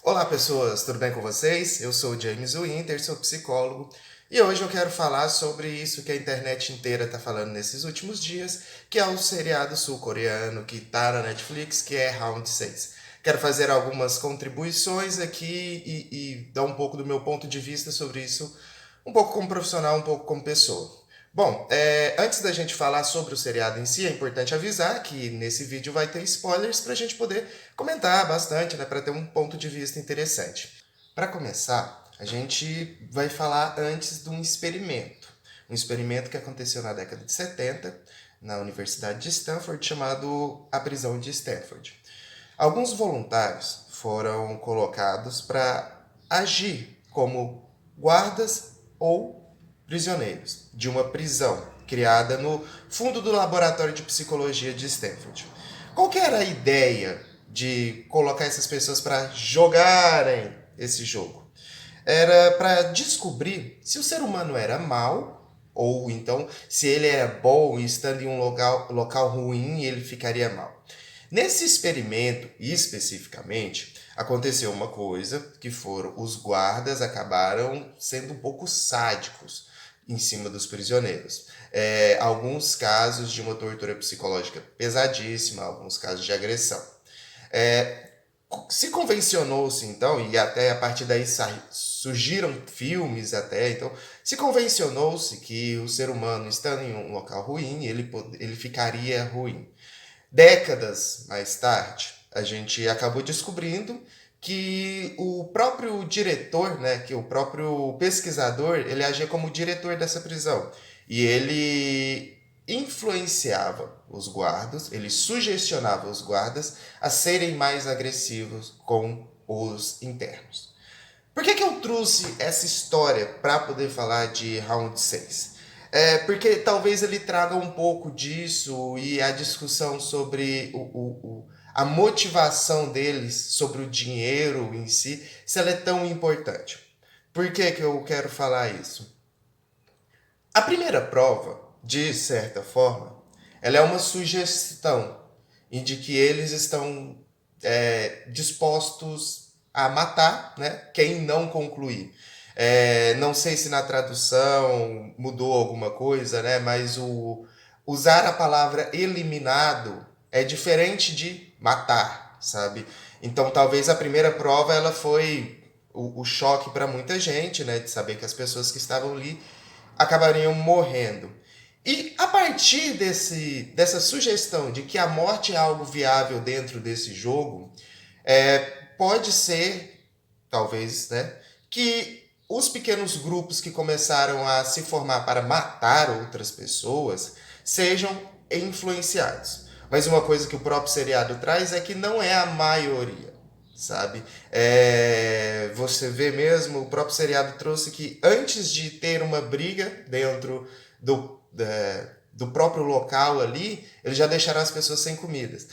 Olá pessoas, tudo bem com vocês? Eu sou o James Winter, sou psicólogo e hoje eu quero falar sobre isso que a internet inteira está falando nesses últimos dias, que é o seriado sul-coreano que está na Netflix, que é Round 6. Quero fazer algumas contribuições aqui e dar um pouco do meu ponto de vista sobre isso, um pouco como profissional, um pouco como pessoa. Bom, antes da gente falar sobre o seriado em si, é importante avisar que nesse vídeo vai ter spoilers para a gente poder comentar bastante, né, para ter um ponto de vista interessante. Para começar, a gente vai falar antes de um experimento que aconteceu na década de 70 na Universidade de Stanford, chamado a prisão de Stanford. Alguns voluntários foram colocados para agir como guardas ou prisioneiros de uma prisão criada no fundo do laboratório de psicologia de Stanford. Qual que era a ideia de colocar essas pessoas para jogarem esse jogo? Era para descobrir se o ser humano era mau ou então se ele era bom e estando em um local ruim ele ficaria mal. Nesse experimento, especificamente, aconteceu uma coisa que foram os guardas acabaram sendo um pouco sádicos em cima dos prisioneiros. Alguns casos de uma tortura psicológica pesadíssima, alguns casos de agressão. É, Se convencionou-se, então, e até a partir daí surgiram filmes até, então, se convencionou-se que o ser humano, estando em um local ruim, ele ficaria ruim. Décadas mais tarde, a gente acabou descobrindo que o próprio diretor, né, que o próprio pesquisador, ele agia como diretor dessa prisão. E ele influenciava os guardas, ele sugestionava os guardas a serem mais agressivos com os internos. Por que eu trouxe essa história para poder falar de Round 6? Porque talvez ele traga um pouco disso e a discussão sobre a motivação deles sobre o dinheiro em si, se ela é tão importante. Por que eu quero falar isso? A primeira prova, de certa forma, ela é uma sugestão de que eles estão dispostos a matar, né, quem não concluir. Não sei se na tradução mudou alguma coisa, né, mas usar a palavra eliminado é diferente de matar, sabe? Então talvez a primeira prova ela foi o choque para muita gente, né, de saber que as pessoas que estavam ali acabariam morrendo. E a partir dessa sugestão de que a morte é algo viável dentro desse jogo, é, pode ser, talvez, né, que os pequenos grupos que começaram a se formar para matar outras pessoas sejam influenciados. Mas uma coisa que o próprio seriado traz é que não é a maioria, sabe? Você vê mesmo, o próprio seriado trouxe que antes de ter uma briga dentro do próprio local ali, eles já deixaram as pessoas sem comidas.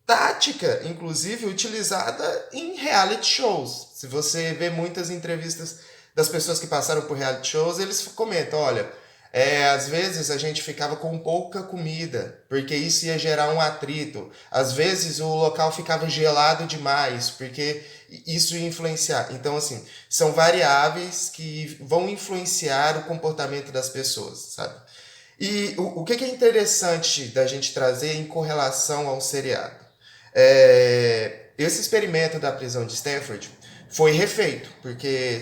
Tática, inclusive, utilizada em reality shows. Se você vê muitas entrevistas das pessoas que passaram por reality shows, eles comentam, olha, às vezes a gente ficava com pouca comida, porque isso ia gerar um atrito. Às vezes o local ficava gelado demais, porque isso ia influenciar. Então, assim, são variáveis que vão influenciar o comportamento das pessoas, sabe? E o que é interessante da gente trazer em correlação ao seriado? Esse experimento da prisão de Stanford foi refeito, porque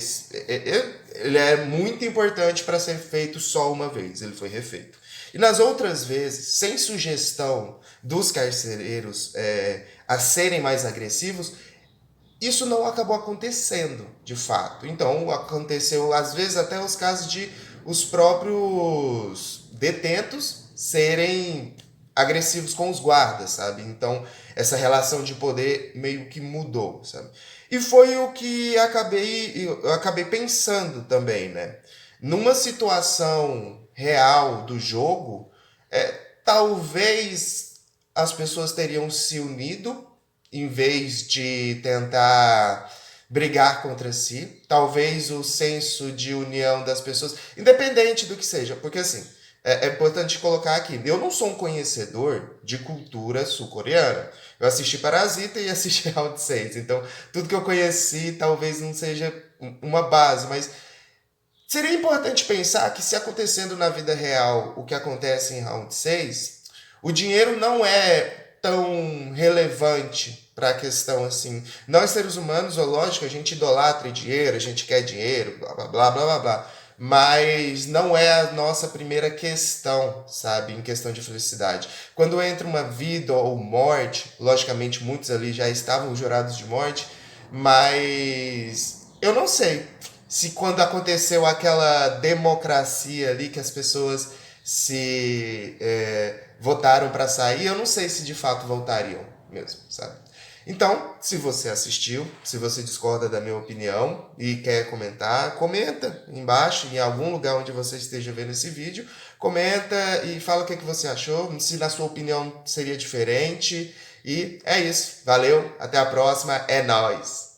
ele é muito importante para ser feito só uma vez, ele foi refeito. E nas outras vezes, sem sugestão dos carcereiros a serem mais agressivos, isso não acabou acontecendo, de fato. Então, aconteceu, às vezes, até os casos de os próprios detentos serem agressivos com os guardas, sabe? Então, essa relação de poder meio que mudou, sabe? E foi o que eu acabei pensando também, né? Numa situação real do jogo, talvez as pessoas teriam se unido em vez de tentar brigar contra si. Talvez o senso de união das pessoas, independente do que seja, porque assim, é importante colocar aqui. Eu não sou um conhecedor de cultura sul-coreana. Eu assisti Parasita e assisti Round 6. Então, tudo que eu conheci talvez não seja uma base, mas seria importante pensar que se acontecendo na vida real o que acontece em Round 6, o dinheiro não é tão relevante para a questão assim. Nós seres humanos, é lógico, a gente idolatra dinheiro, a gente quer dinheiro, blá blá blá blá blá blá. Mas não é a nossa primeira questão, sabe, em questão de felicidade. Quando entra uma vida ou morte, logicamente muitos ali já estavam jurados de morte, mas eu não sei se quando aconteceu aquela democracia ali que as pessoas se votaram para sair, eu não sei se de fato voltariam mesmo, sabe? Então, se você assistiu, se você discorda da minha opinião e quer comentar, comenta embaixo, em algum lugar onde você esteja vendo esse vídeo, comenta e fala o que você achou, se na sua opinião seria diferente. E é isso. Valeu, até a próxima, é nóis!